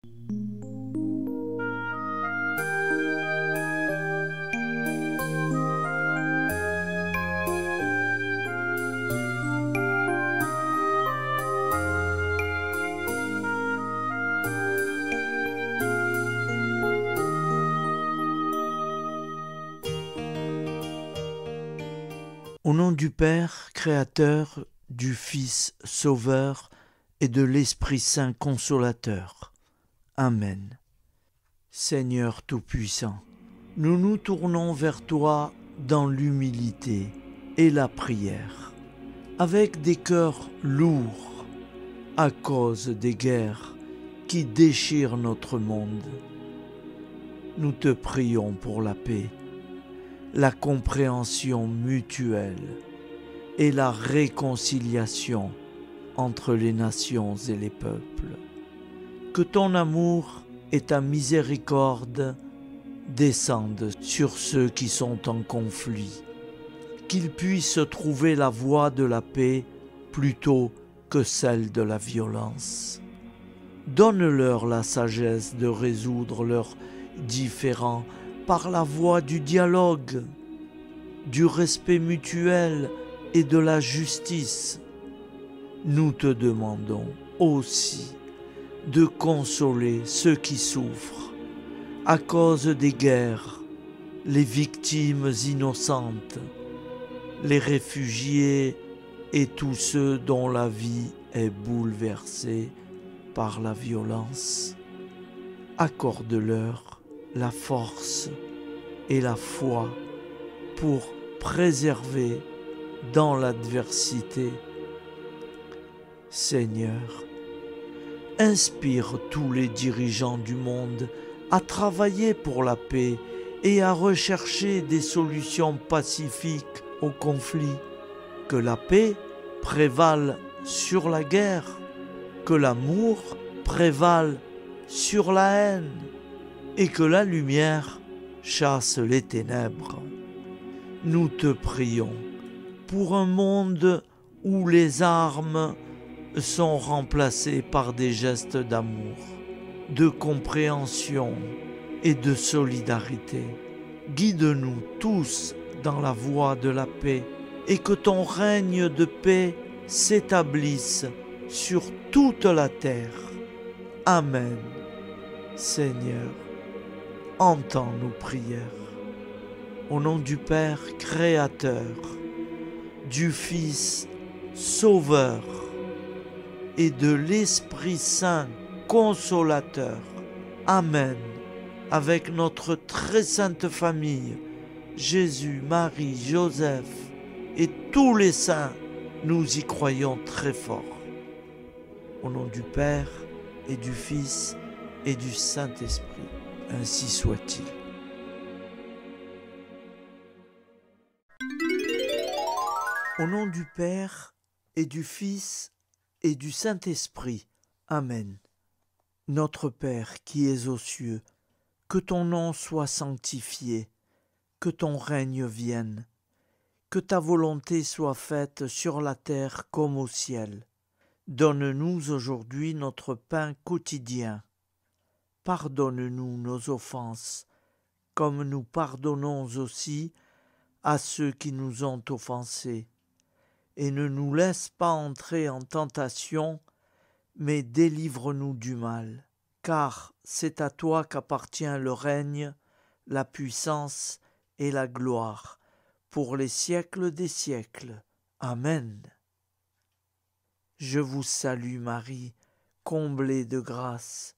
Au nom du Père, Créateur, du Fils, Sauveur, et de l'Esprit Saint Consolateur. Amen. Seigneur Tout-Puissant, nous nous tournons vers toi dans l'humilité et la prière, avec des cœurs lourds à cause des guerres qui déchirent notre monde. Nous te prions pour la paix, la compréhension mutuelle et la réconciliation entre les nations et les peuples. Que ton amour et ta miséricorde descendent sur ceux qui sont en conflit, qu'ils puissent trouver la voie de la paix plutôt que celle de la violence. Donne-leur la sagesse de résoudre leurs différends par la voie du dialogue, du respect mutuel et de la justice. Nous te demandons aussi de consoler ceux qui souffrent à cause des guerres, les victimes innocentes, les réfugiés et tous ceux dont la vie est bouleversée par la violence. Accorde-leur la force et la foi pour préserver dans l'adversité. Seigneur, inspire tous les dirigeants du monde à travailler pour la paix et à rechercher des solutions pacifiques aux conflits. Que la paix prévale sur la guerre, que l'amour prévale sur la haine et que la lumière chasse les ténèbres. Nous te prions pour un monde où les armes sont remplacées par des gestes d'amour, de compréhension et de solidarité. Guide-nous tous dans la voie de la paix et que ton règne de paix s'établisse sur toute la terre. Amen. Seigneur, entends nos prières. Au nom du Père Créateur, du Fils Sauveur et de l'Esprit Saint Consolateur. Amen. Avec notre très sainte famille, Jésus, Marie, Joseph et tous les saints, nous y croyons très fort. Au nom du Père et du Fils et du Saint-Esprit, ainsi soit-il. Au nom du Père et du Fils et du Saint-Esprit. Amen. Notre Père qui es aux cieux, que ton nom soit sanctifié, que ton règne vienne, que ta volonté soit faite sur la terre comme au ciel. Donne-nous aujourd'hui notre pain quotidien. Pardonne-nous nos offenses, comme nous pardonnons aussi à ceux qui nous ont offensés. Et ne nous laisse pas entrer en tentation, mais délivre-nous du mal. Car c'est à toi qu'appartient le règne, la puissance et la gloire, pour les siècles des siècles. Amen. Je vous salue Marie, comblée de grâce.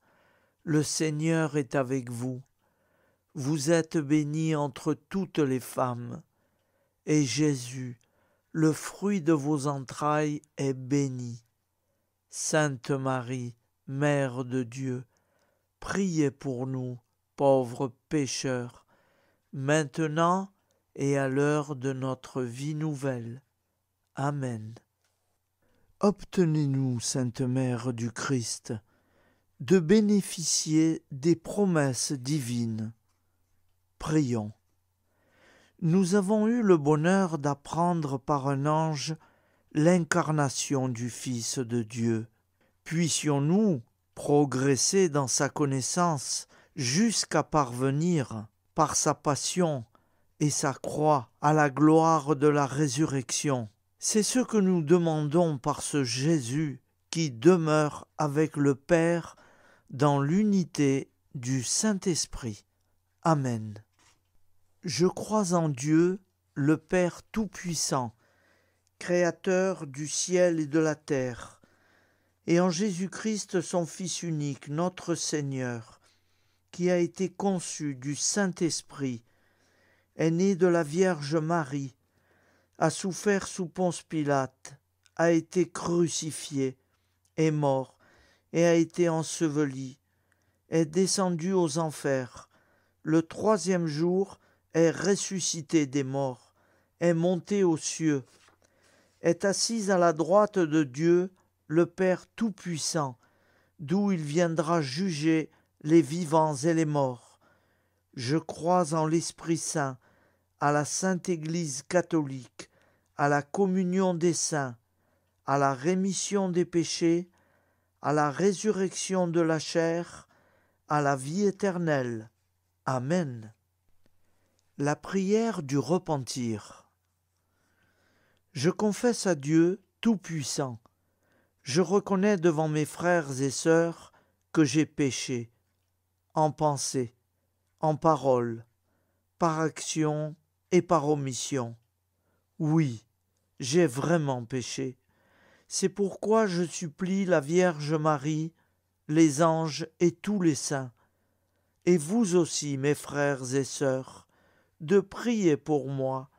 Le Seigneur est avec vous. Vous êtes bénie entre toutes les femmes, et Jésus, le fruit de vos entrailles, est béni. Sainte Marie, Mère de Dieu, priez pour nous, pauvres pécheurs, maintenant et à l'heure de notre vie nouvelle. Amen. Obtenez-nous, Sainte Mère du Christ, de bénéficier des promesses divines. Prions. Nous avons eu le bonheur d'apprendre par un ange l'incarnation du Fils de Dieu. Puissions-nous, progresser dans sa connaissance jusqu'à parvenir, par sa passion et sa croix, à la gloire de la résurrection. C'est ce que nous demandons par ce Jésus qui demeure avec le Père dans l'unité du Saint-Esprit. Amen. Je crois en Dieu, le Père Tout-Puissant, Créateur du ciel et de la terre, et en Jésus-Christ, son Fils unique, notre Seigneur, qui a été conçu du Saint-Esprit, est né de la Vierge Marie, a souffert sous Ponce Pilate, a été crucifié, est mort et a été enseveli, est descendu aux enfers, le troisième jour est ressuscité des morts, est monté aux cieux, est assis à la droite de Dieu, le Père Tout-Puissant, d'où il viendra juger les vivants et les morts. Je crois en l'Esprit Saint, à la Sainte Église catholique, à la communion des saints, à la rémission des péchés, à la résurrection de la chair, à la vie éternelle. Amen. La prière du repentir. Je confesse à Dieu Tout-Puissant. Je reconnais devant mes frères et sœurs que j'ai péché, en pensée, en parole, par action et par omission. Oui, j'ai vraiment péché. C'est pourquoi je supplie la Vierge Marie, les anges et tous les saints, et vous aussi, mes frères et sœurs, de prier pour moi,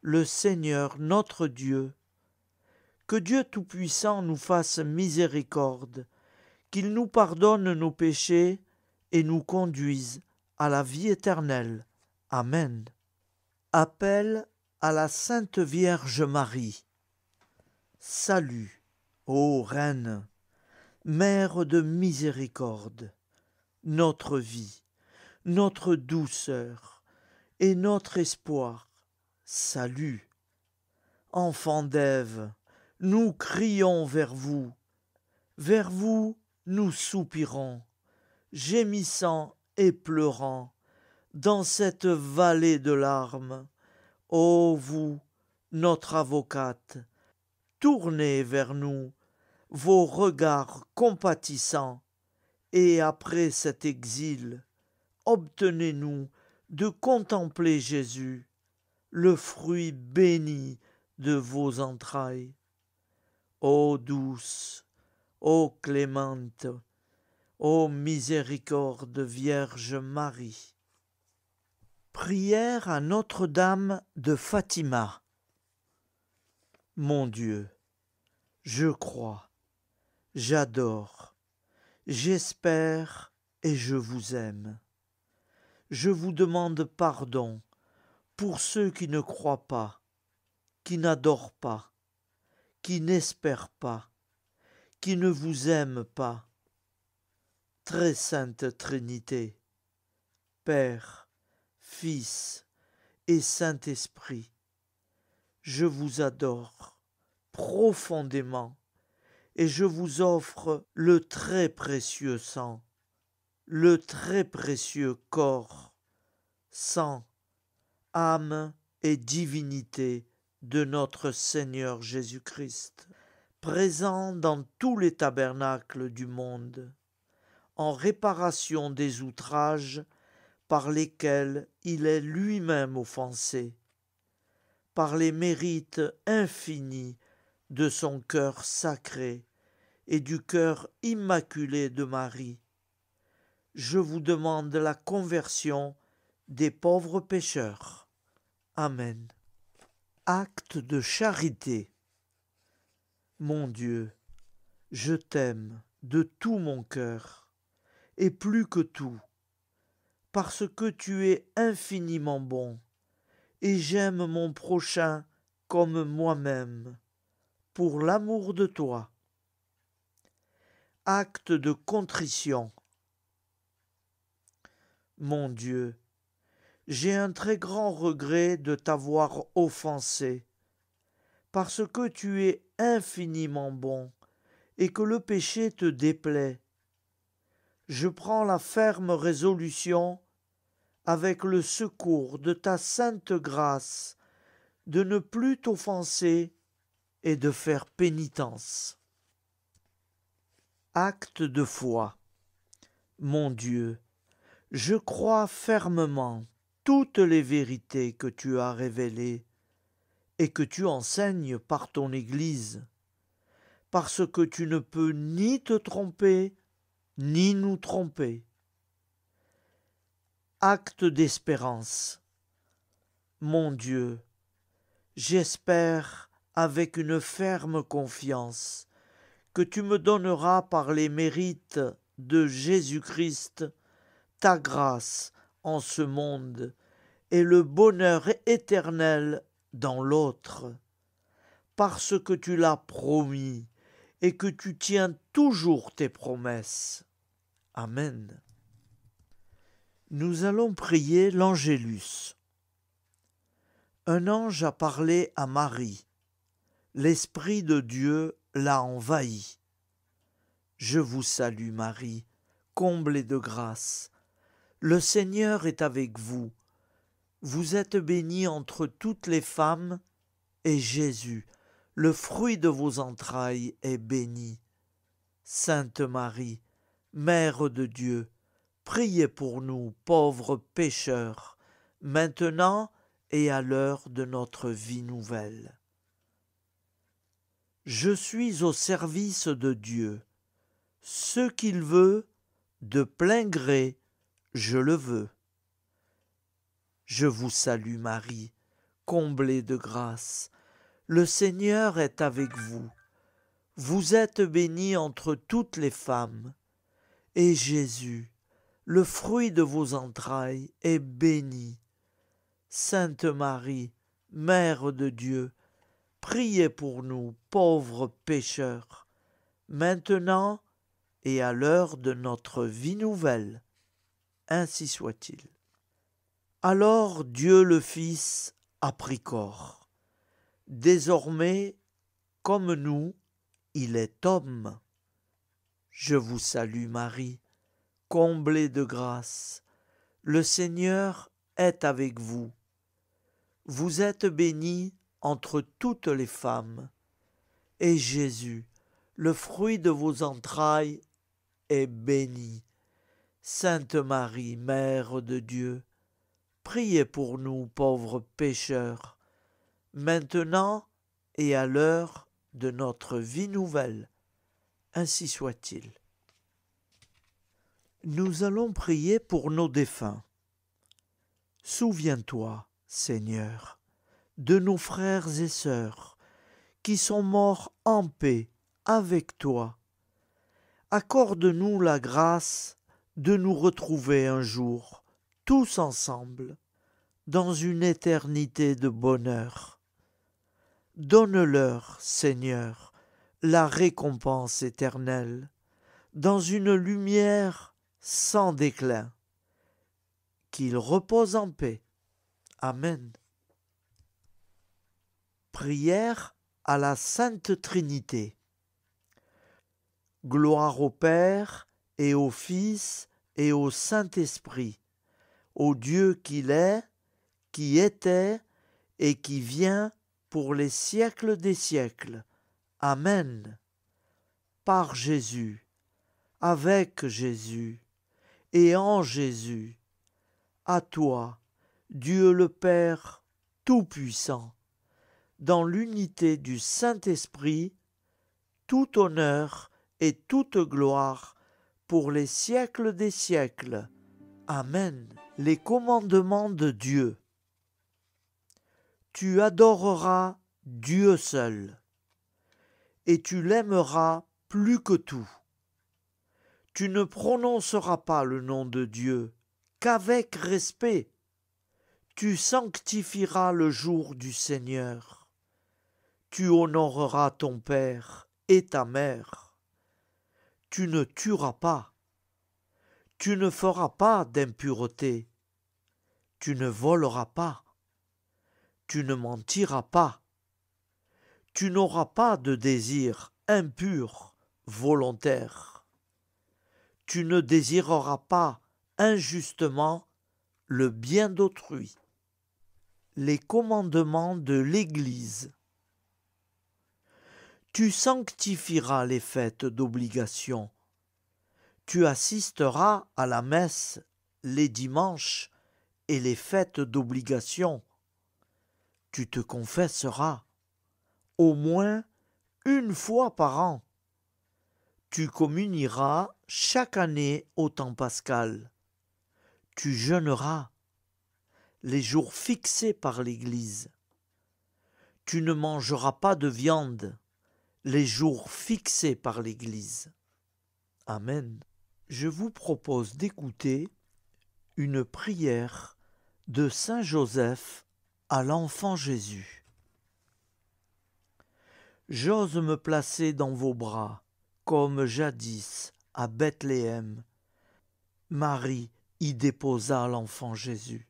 le Seigneur notre Dieu. Que Dieu Tout-Puissant nous fasse miséricorde, qu'il nous pardonne nos péchés et nous conduise à la vie éternelle. Amen. Appel à la Sainte Vierge Marie. Salut, ô Reine, Mère de miséricorde, notre vie, notre douceur et notre espoir. Salut. Enfants d'Ève, nous crions vers vous nous soupirons, gémissant et pleurant, dans cette vallée de larmes. Ô vous, notre avocate, tournez vers nous vos regards compatissants, et après cet exil, obtenez-nous de contempler Jésus, le fruit béni de vos entrailles. Ô douce, ô clémente, ô miséricorde Vierge Marie. Prière à Notre-Dame de Fatima. Mon Dieu, je crois, j'adore, j'espère et je vous aime. Je vous demande pardon pour ceux qui ne croient pas, qui n'adorent pas, qui n'espèrent pas, qui ne vous aiment pas. Très sainte Trinité, Père, Fils et Saint-Esprit, je vous adore profondément et je vous offre le très précieux sang, le très précieux corps, sang, âme et divinité de notre Seigneur Jésus-Christ, présent dans tous les tabernacles du monde, en réparation des outrages par lesquels il est lui-même offensé, par les mérites infinis de son cœur sacré et du cœur immaculé de Marie. Je vous demande la conversion des pauvres pécheurs. Amen. Acte de charité. Mon Dieu, je t'aime de tout mon cœur, et plus que tout, parce que tu es infiniment bon, et j'aime mon prochain comme moi-même, pour l'amour de toi. Acte de contrition. Mon Dieu, j'ai un très grand regret de t'avoir offensé, parce que tu es infiniment bon, et que le péché te déplaît. je prends la ferme résolution, avec le secours de ta sainte grâce, de ne plus t'offenser et de faire pénitence. Acte de foi. Mon Dieu, je crois fermement toutes les vérités que tu as révélées et que tu enseignes par ton Église, parce que tu ne peux ni te tromper, ni nous tromper. Acte d'espérance. Mon Dieu, j'espère avec une ferme confiance que tu me donneras par les mérites de Jésus-Christ ta grâce en ce monde et le bonheur éternel dans l'autre, parce que tu l'as promis et que tu tiens toujours tes promesses. Amen. Nous allons prier l'Angélus. Un ange a parlé à Marie. L'Esprit de Dieu l'a envahi. Je vous salue Marie, comblée de grâce. Le Seigneur est avec vous. Vous êtes bénie entre toutes les femmes, et Jésus, le fruit de vos entrailles, est béni. Sainte Marie, Mère de Dieu, priez pour nous, pauvres pécheurs, maintenant et à l'heure de notre vie nouvelle. Je suis au service de Dieu. Ce qu'il veut, de plein gré, je le veux. Je vous salue Marie, comblée de grâce. Le Seigneur est avec vous. Vous êtes bénie entre toutes les femmes, et Jésus, le fruit de vos entrailles, est béni. Sainte Marie, Mère de Dieu, priez pour nous, pauvres pécheurs, maintenant et à l'heure de notre vie nouvelle. Ainsi soit-il. Alors Dieu le Fils a pris corps. Désormais, comme nous, il est homme. Je vous salue Marie, comblée de grâce. Le Seigneur est avec vous. Vous êtes bénie entre toutes les femmes, et Jésus, le fruit de vos entrailles, est béni. Sainte Marie, Mère de Dieu, priez pour nous pauvres pécheurs, maintenant et à l'heure de notre vie nouvelle. Ainsi soit-il. Nous allons prier pour nos défunts. Souviens-toi, Seigneur, de nos frères et sœurs qui sont morts en paix avec toi. Accorde-nous la grâce de nous retrouver un jour, tous ensemble, dans une éternité de bonheur. Donne-leur, Seigneur, la récompense éternelle, dans une lumière sans déclin. Qu'ils reposent en paix. Amen. Prière à la Sainte Trinité. Gloire au Père et au Fils et au Saint-Esprit, au Dieu qu'il est, qui était et qui vient pour les siècles des siècles. Amen. Par Jésus, avec Jésus et en Jésus, à toi, Dieu le Père Tout-Puissant, dans l'unité du Saint-Esprit, tout honneur et toute gloire pour les siècles des siècles. Amen. Les commandements de Dieu. Tu adoreras Dieu seul, et tu l'aimeras plus que tout. Tu ne prononceras pas le nom de Dieu qu'avec respect. Tu sanctifieras le jour du Seigneur. Tu honoreras ton père et ta mère. Tu ne tueras pas. Tu ne feras pas d'impureté. Tu ne voleras pas. Tu ne mentiras pas. Tu n'auras pas de désir impur, volontaire. Tu ne désireras pas injustement le bien d'autrui. Les commandements de l'Église. Tu sanctifieras les fêtes d'obligation. Tu assisteras à la messe les dimanches et les fêtes d'obligation. Tu te confesseras au moins une fois par an. Tu communieras chaque année au temps pascal. Tu jeûneras les jours fixés par l'Église. Tu ne mangeras pas de viande les jours fixés par l'Église. Amen. Je vous propose d'écouter une prière de Saint Joseph à l'enfant Jésus. J'ose me placer dans vos bras, comme jadis à Bethléem. Marie y déposa l'enfant Jésus.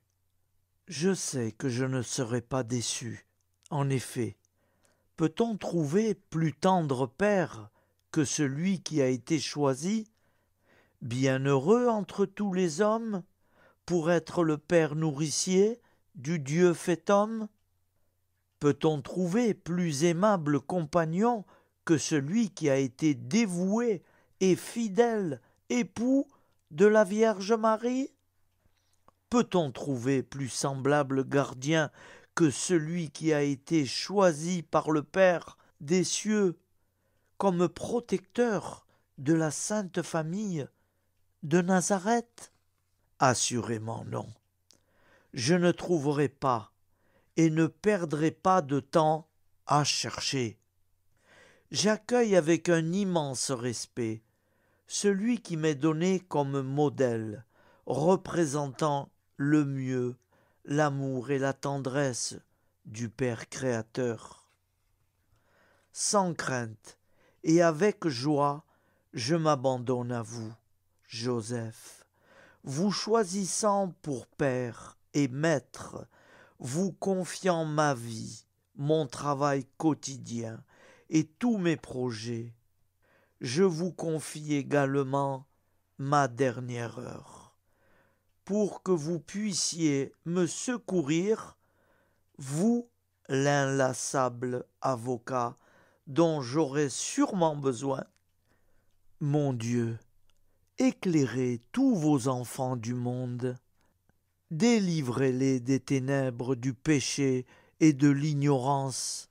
Je sais que je ne serai pas déçu. En effet, peut-on trouver plus tendre père que celui qui a été choisi, bienheureux entre tous les hommes, pour être le père nourricier du Dieu fait homme? Peut-on trouver plus aimable compagnon que celui qui a été dévoué et fidèle époux de la Vierge Marie? Peut-on trouver plus semblable gardien que celui qui a été choisi par le Père des cieux comme protecteur de la Sainte Famille de Nazareth? Assurément non. Je ne trouverai pas et ne perdrai pas de temps à chercher. J'accueille avec un immense respect celui qui m'est donné comme modèle, représentant le mieux l'amour et la tendresse du Père créateur. Sans crainte et avec joie, je m'abandonne à vous, Joseph, vous choisissant pour Père et Maître, vous confiant ma vie, mon travail quotidien et tous mes projets. Je vous confie également ma dernière heure, pour que vous puissiez me secourir, vous, l'inlassable avocat dont j'aurai sûrement besoin. Mon Dieu, éclairez tous vos enfants du monde, délivrez-les des ténèbres du péché et de l'ignorance.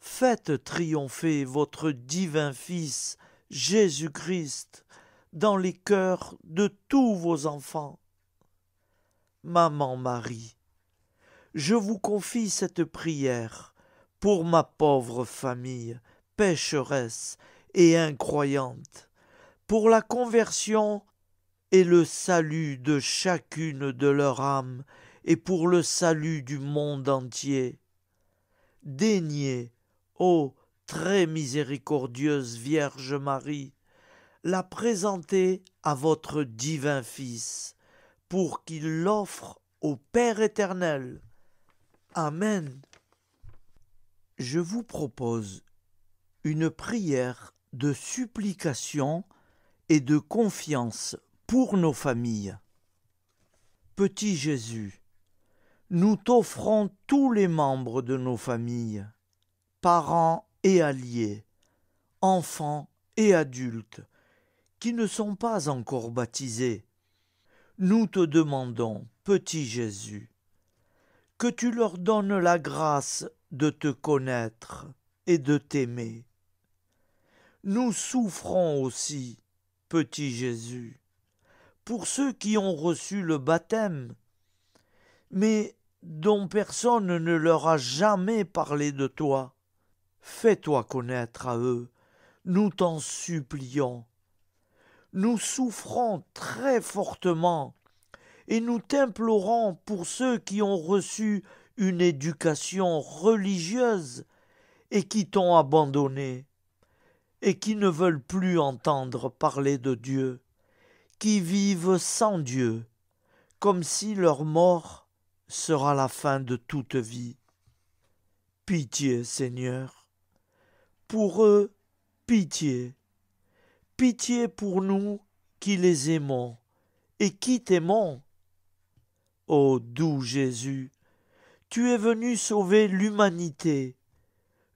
Faites triompher votre divin Fils, Jésus-Christ, dans les cœurs de tous vos enfants. Maman Marie, je vous confie cette prière pour ma pauvre famille, pécheresse et incroyante, pour la conversion et le salut de chacune de leurs âmes et pour le salut du monde entier. Daignez, ô très miséricordieuse Vierge Marie, la présenter à votre divin Fils, pour qu'il l'offre au Père éternel. Amen. Je vous propose une prière de supplication et de confiance pour nos familles. Petit Jésus, nous t'offrons tous les membres de nos familles, parents et alliés, enfants et adultes, qui ne sont pas encore baptisés. Nous te demandons, petit Jésus, que tu leur donnes la grâce de te connaître et de t'aimer. Nous souffrons aussi, petit Jésus, pour ceux qui ont reçu le baptême, mais dont personne ne leur a jamais parlé de toi. Fais-toi connaître à eux, nous t'en supplions. Nous souffrons très fortement et nous t'implorons pour ceux qui ont reçu une éducation religieuse et qui t'ont abandonné et qui ne veulent plus entendre parler de Dieu, qui vivent sans Dieu, comme si leur mort sera la fin de toute vie. Pitié, Seigneur, pour eux, pitié. Pitié pour nous qui les aimons et qui t'aimons. Ô doux Jésus, tu es venu sauver l'humanité.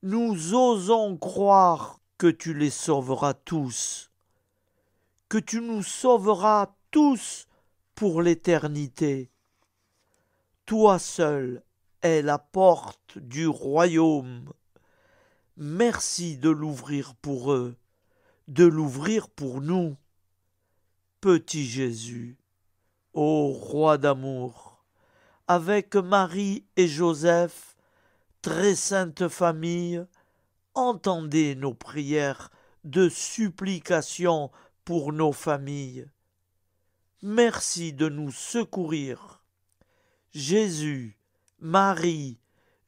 Nous osons croire que tu les sauveras tous, que tu nous sauveras tous pour l'éternité. Toi seul es la porte du royaume. Merci de l'ouvrir pour eux, de l'ouvrir pour nous. Petit Jésus, ô roi d'amour, avec Marie et Joseph, très sainte famille, entendez nos prières de supplication pour nos familles. Merci de nous secourir. Jésus, Marie,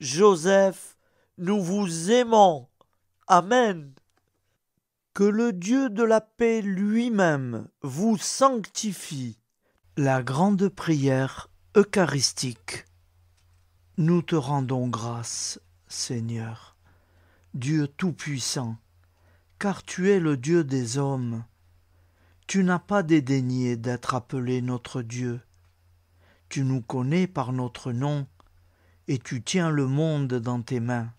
Joseph, nous vous aimons. Amen. Que le Dieu de la paix lui-même vous sanctifie. La grande prière eucharistique. Nous te rendons grâce, Seigneur, Dieu Tout-Puissant, car tu es le Dieu des hommes. Tu n'as pas dédaigné d'être appelé notre Dieu. Tu nous connais par notre nom, et tu tiens le monde dans tes mains.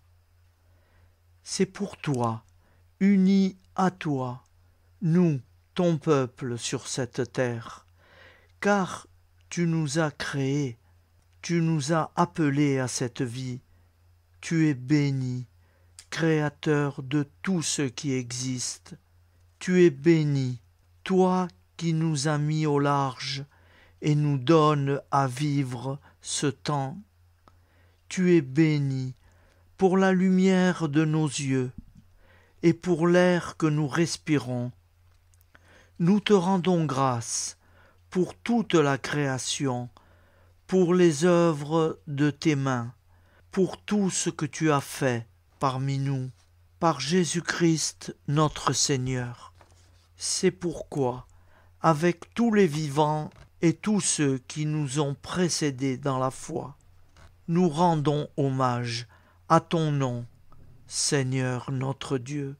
C'est pour toi, unis à toi, nous, ton peuple sur cette terre, car tu nous as créés, tu nous as appelés à cette vie. Tu es béni, Créateur de tout ce qui existe. Tu es béni, toi qui nous as mis au large et nous donnes à vivre ce temps. Tu es béni pour la lumière de nos yeux et pour l'air que nous respirons. Nous te rendons grâce pour toute la création, pour les œuvres de tes mains, pour tout ce que tu as fait parmi nous, par Jésus-Christ notre Seigneur. C'est pourquoi, avec tous les vivants et tous ceux qui nous ont précédés dans la foi, nous rendons hommage à ton nom, Seigneur notre Dieu.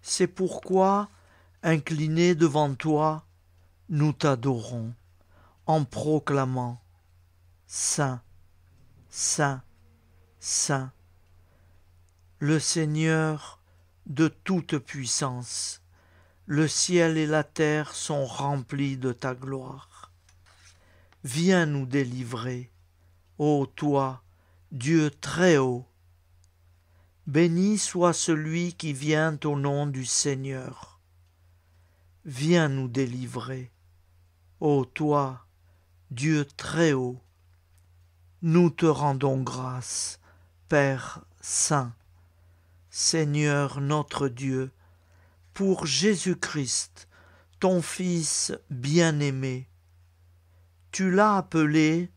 C'est pourquoi, inclinés devant toi, nous t'adorons, en proclamant « Saint, Saint, Saint, le Seigneur de toute puissance, le ciel et la terre sont remplis de ta gloire. Viens nous délivrer, ô toi, Dieu très haut. Béni soit celui qui vient au nom du Seigneur. Viens nous délivrer, ô toi, Dieu très haut. Nous te rendons grâce, Père Saint, Seigneur notre Dieu, pour Jésus-Christ, ton Fils bien-aimé. Tu l'as appelé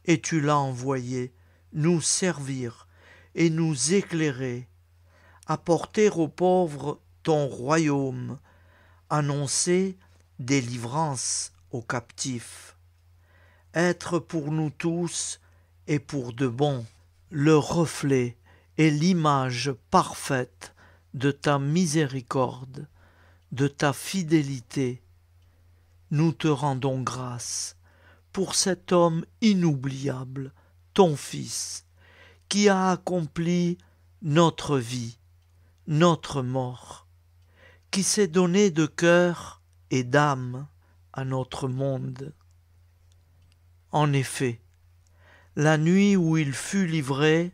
et tu l'as envoyé nous servir et nous éclairer, apporter aux pauvres ton royaume, annoncer délivrance aux captifs, être pour nous tous et pour de bon le reflet et l'image parfaite de ta miséricorde, de ta fidélité. Nous te rendons grâce pour cet homme inoubliable, ton Fils, qui a accompli notre vie, notre mort, qui s'est donné de cœur et d'âme à notre monde. En effet, la nuit où il fut livré,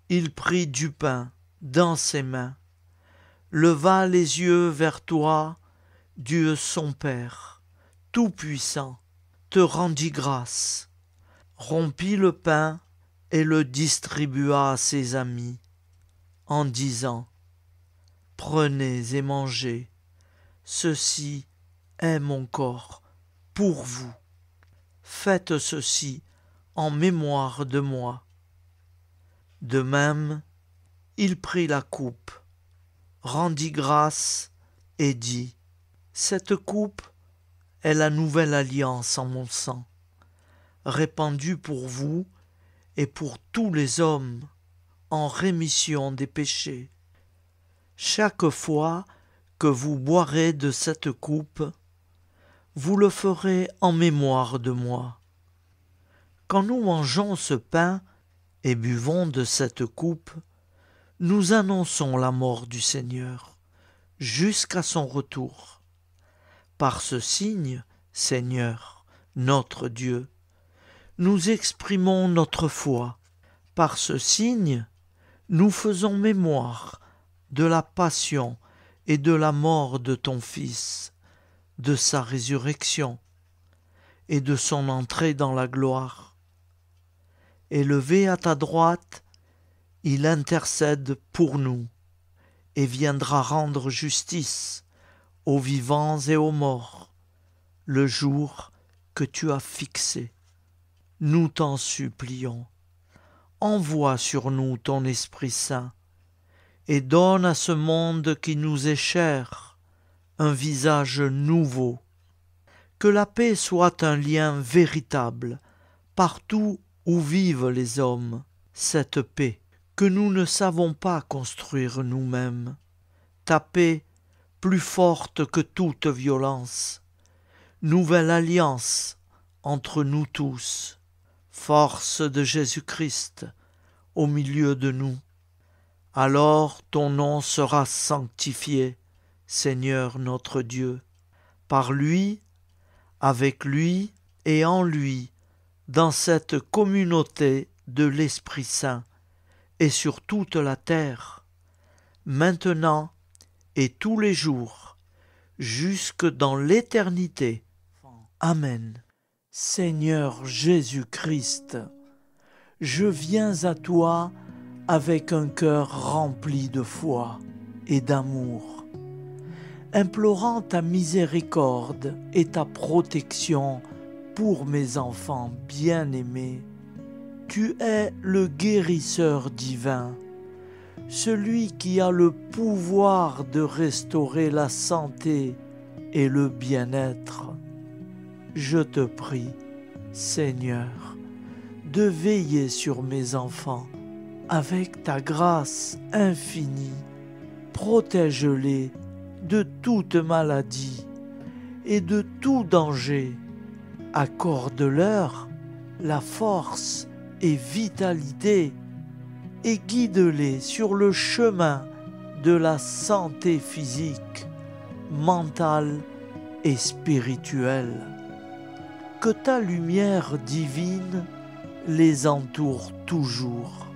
il prit du pain dans ses mains, leva les yeux vers toi, Dieu son Père, Tout-Puissant, te rendit grâce, rompit le pain et le distribua à ses amis, en disant « Prenez et mangez, ceci est mon corps pour vous. Faites ceci en mémoire de moi. » De même, il prit la coupe, rendit grâce et dit « Cette coupe est la nouvelle alliance en mon sang, répandue pour vous et pour tous les hommes en rémission des péchés. Chaque fois que vous boirez de cette coupe, vous le ferez en mémoire de moi. Quand nous mangeons ce pain et buvons de cette coupe, nous annonçons la mort du Seigneur jusqu'à son retour. Par ce signe, Seigneur, notre Dieu, nous exprimons notre foi. Par ce signe, nous faisons mémoire de la passion et de la mort de ton Fils, de sa résurrection et de son entrée dans la gloire. Élevé à ta droite, il intercède pour nous et viendra rendre justice aux vivants et aux morts, le jour que tu as fixé. Nous t'en supplions, envoie sur nous ton Esprit Saint et donne à ce monde qui nous est cher un visage nouveau. Que la paix soit un lien véritable partout où vivent les hommes, cette paix que nous ne savons pas construire nous-mêmes. Ta paix plus forte que toute violence, nouvelle alliance entre nous tous, force de Jésus-Christ au milieu de nous. Alors ton nom sera sanctifié, Seigneur notre Dieu. Par lui, avec lui et en lui, dans cette communauté de l'Esprit Saint et sur toute la terre, maintenant et tous les jours, jusque dans l'éternité. Amen. Seigneur Jésus-Christ, je viens à toi avec un cœur rempli de foi et d'amour, implorant ta miséricorde et ta protection pour mes enfants bien-aimés. Tu es le guérisseur divin, celui qui a le pouvoir de restaurer la santé et le bien-être. Je te prie, Seigneur, de veiller sur mes enfants avec ta grâce infinie. Protège-les de toute maladie et de tout danger. Accorde-leur la force et vitalité et guide-les sur le chemin de la santé physique, mentale et spirituelle. Que ta lumière divine les entoure toujours,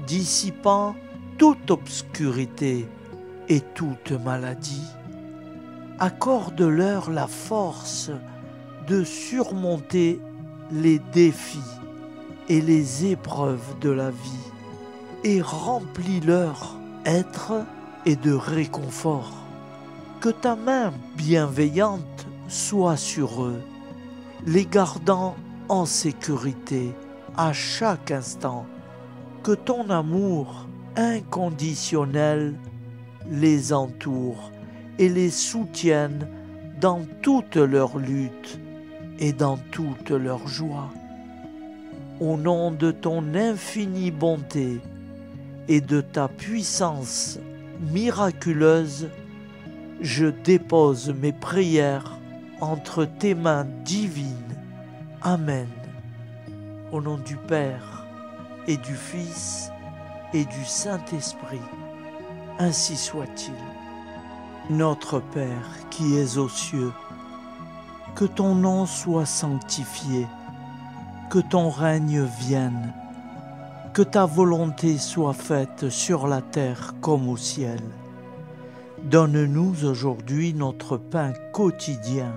dissipant toute obscurité et toute maladie. Accorde-leur la force de surmonter les défis et les épreuves de la vie et remplis leur être et de réconfort. Que ta main bienveillante soit sur eux, les gardant en sécurité à chaque instant. Que ton amour inconditionnel les entoure et les soutienne dans toute leur lutte et dans toute leur joie. Au nom de ton infinie bonté et de ta puissance miraculeuse, je dépose mes prières entre tes mains divines. Amen. Au nom du Père et du Fils et du Saint-Esprit, ainsi soit-il. Notre Père qui es aux cieux, que ton nom soit sanctifié, que ton règne vienne, que ta volonté soit faite sur la terre comme au ciel. Donne-nous aujourd'hui notre pain quotidien.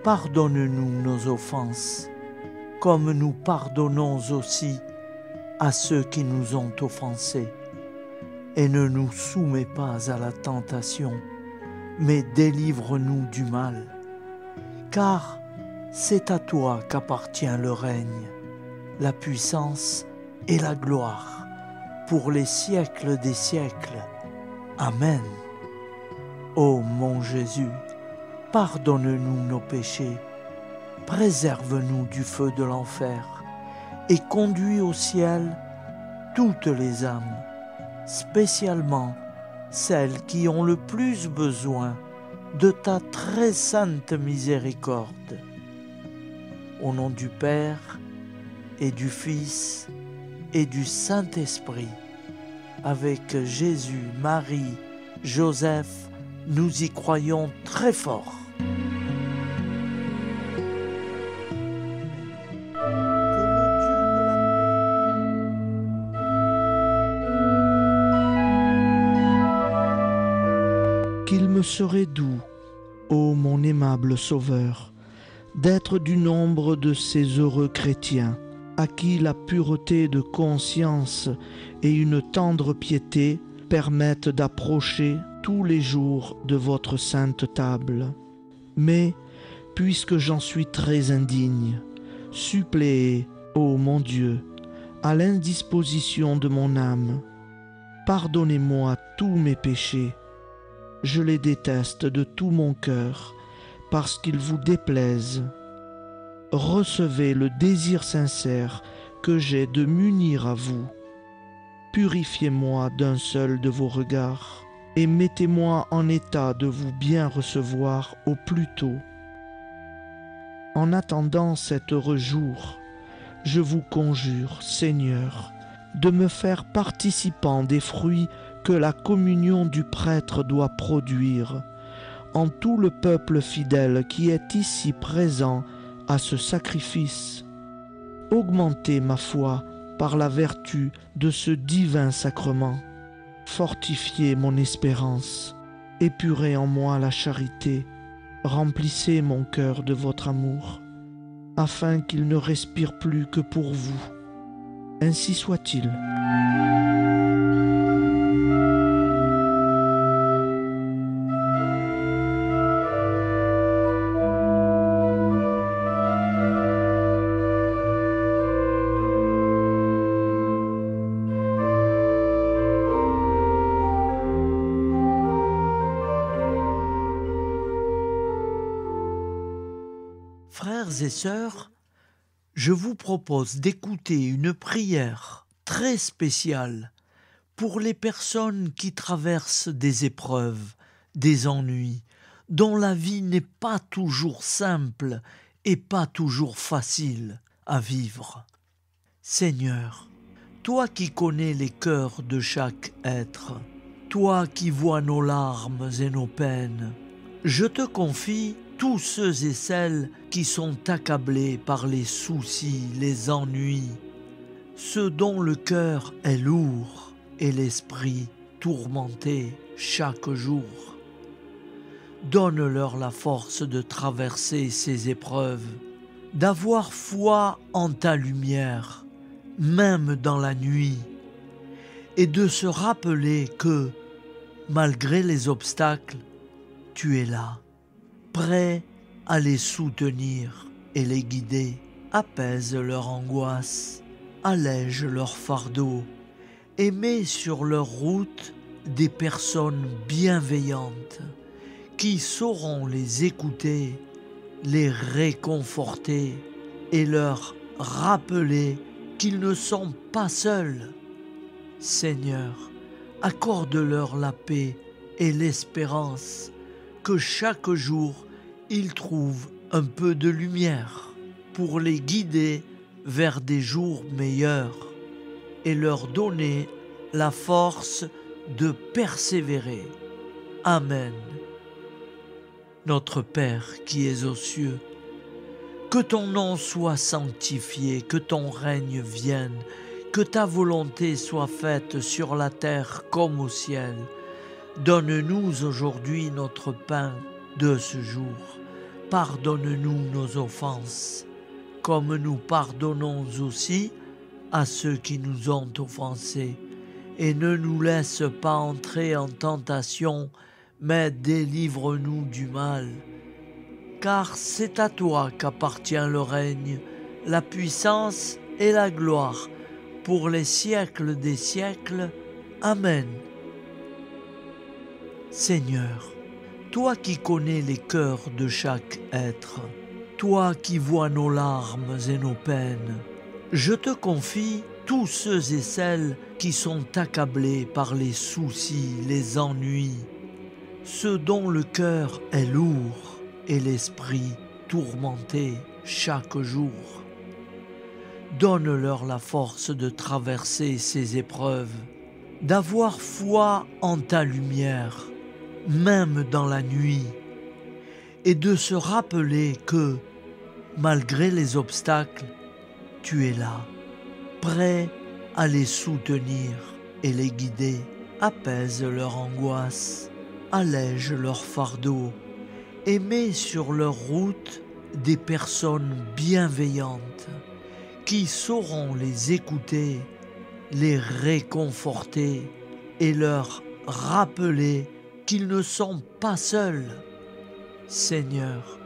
Pardonne-nous nos offenses, comme nous pardonnons aussi à ceux qui nous ont offensés. Et ne nous soumets pas à la tentation, mais délivre-nous du mal. Car c'est à toi qu'appartient le règne, la puissance et la gloire, pour les siècles des siècles. Amen. Ô mon Jésus, pardonne-nous nos péchés, préserve-nous du feu de l'enfer, et conduis au ciel toutes les âmes, spécialement celles qui ont le plus besoin de ta très sainte miséricorde. Au nom du Père et du Fils et du Saint-Esprit, avec Jésus, Marie, Joseph, nous y croyons très fort. Qu'il me serait doux, ô mon aimable Sauveur, d'être du nombre de ces heureux chrétiens à qui la pureté de conscience et une tendre piété permettent d'approcher tous les jours de votre sainte table. Mais, puisque j'en suis très indigne, suppléez, ô mon Dieu, à l'indisposition de mon âme. Pardonnez-moi tous mes péchés. Je les déteste de tout mon cœur, parce qu'ils vous déplaisent. Recevez le désir sincère que j'ai de m'unir à vous. Purifiez-moi d'un seul de vos regards, et mettez-moi en état de vous bien recevoir au plus tôt. En attendant cet heureux jour, je vous conjure, Seigneur, de me faire participant des fruits que la communion du prêtre doit produire, en tout le peuple fidèle qui est ici présent à ce sacrifice. Augmentez ma foi par la vertu de ce divin sacrement. Fortifiez mon espérance, épurez en moi la charité, remplissez mon cœur de votre amour, afin qu'il ne respire plus que pour vous. Ainsi soit-il. Frères et sœurs, je vous propose d'écouter une prière très spéciale pour les personnes qui traversent des épreuves, des ennuis, dont la vie n'est pas toujours simple et pas toujours facile à vivre. Seigneur, toi qui connais les cœurs de chaque être, toi qui vois nos larmes et nos peines, je te confie tous ceux et celles qui sont accablés par les soucis, les ennuis, ceux dont le cœur est lourd et l'esprit tourmenté chaque jour. Donne-leur la force de traverser ces épreuves, d'avoir foi en ta lumière, même dans la nuit, et de se rappeler que, malgré les obstacles, tu es là, prêt à les soutenir et les guider. Apaise leur angoisse, allège leur fardeau, et mets sur leur route des personnes bienveillantes qui sauront les écouter, les réconforter et leur rappeler qu'ils ne sont pas seuls. Seigneur, accorde-leur la paix et l'espérance, que chaque jour ils trouvent un peu de lumière pour les guider vers des jours meilleurs et leur donner la force de persévérer. Amen. Notre Père qui es aux cieux, que ton nom soit sanctifié, que ton règne vienne, que ta volonté soit faite sur la terre comme au ciel. Donne-nous aujourd'hui notre pain de ce jour. Pardonne-nous nos offenses, comme nous pardonnons aussi à ceux qui nous ont offensés. Et ne nous laisse pas entrer en tentation, mais délivre-nous du mal. Car c'est à toi qu'appartient le règne, la puissance et la gloire, pour les siècles des siècles. Amen. Seigneur, toi qui connais les cœurs de chaque être, toi qui vois nos larmes et nos peines, je te confie tous ceux et celles qui sont accablés par les soucis, les ennuis, ceux dont le cœur est lourd et l'esprit tourmenté chaque jour. Donne-leur la force de traverser ces épreuves, d'avoir foi en ta lumière, même dans la nuit, et de se rappeler que, malgré les obstacles, tu es là, prêt à les soutenir et les guider. Apaise leur angoisse, allège leur fardeau, et mets sur leur route des personnes bienveillantes qui sauront les écouter, les réconforter et leur rappeler qu'ils ne sont pas seuls. Seigneur,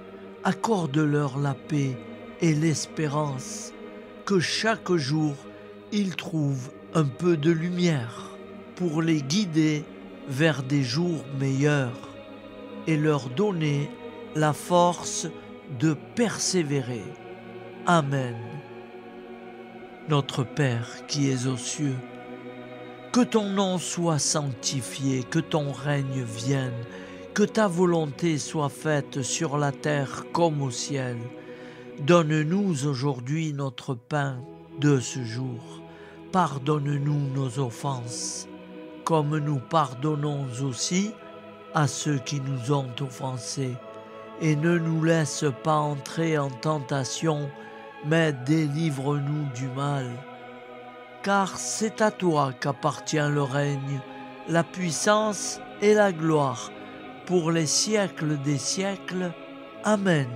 accorde-leur la paix et l'espérance, que chaque jour ils trouvent un peu de lumière pour les guider vers des jours meilleurs et leur donner la force de persévérer. Amen. Notre Père qui es aux cieux, que ton nom soit sanctifié, que ton règne vienne, que ta volonté soit faite sur la terre comme au ciel. Donne-nous aujourd'hui notre pain de ce jour. Pardonne-nous nos offenses, comme nous pardonnons aussi à ceux qui nous ont offensés. Et ne nous laisse pas entrer en tentation, mais délivre-nous du mal. Car c'est à toi qu'appartient le règne, la puissance et la gloire, pour les siècles des siècles. Amen.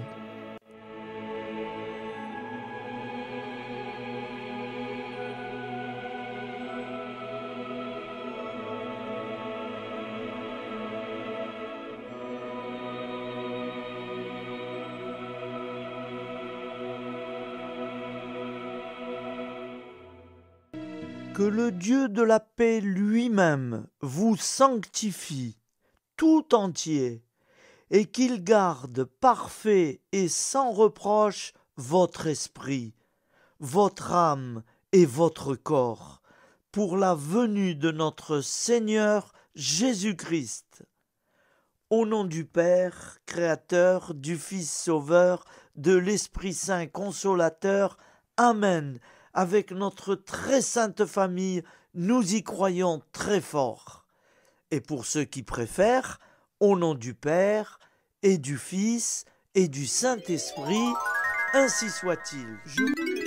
Que le Dieu de la paix lui-même vous sanctifie tout entier et qu'il garde parfait et sans reproche votre esprit, votre âme et votre corps, pour la venue de notre Seigneur Jésus-Christ. Au nom du Père, Créateur, du Fils Sauveur, de l'Esprit Saint Consolateur. Amen. Avec notre très sainte famille, nous y croyons très fort. Et pour ceux qui préfèrent, au nom du Père, et du Fils, et du Saint-Esprit, ainsi soit-il.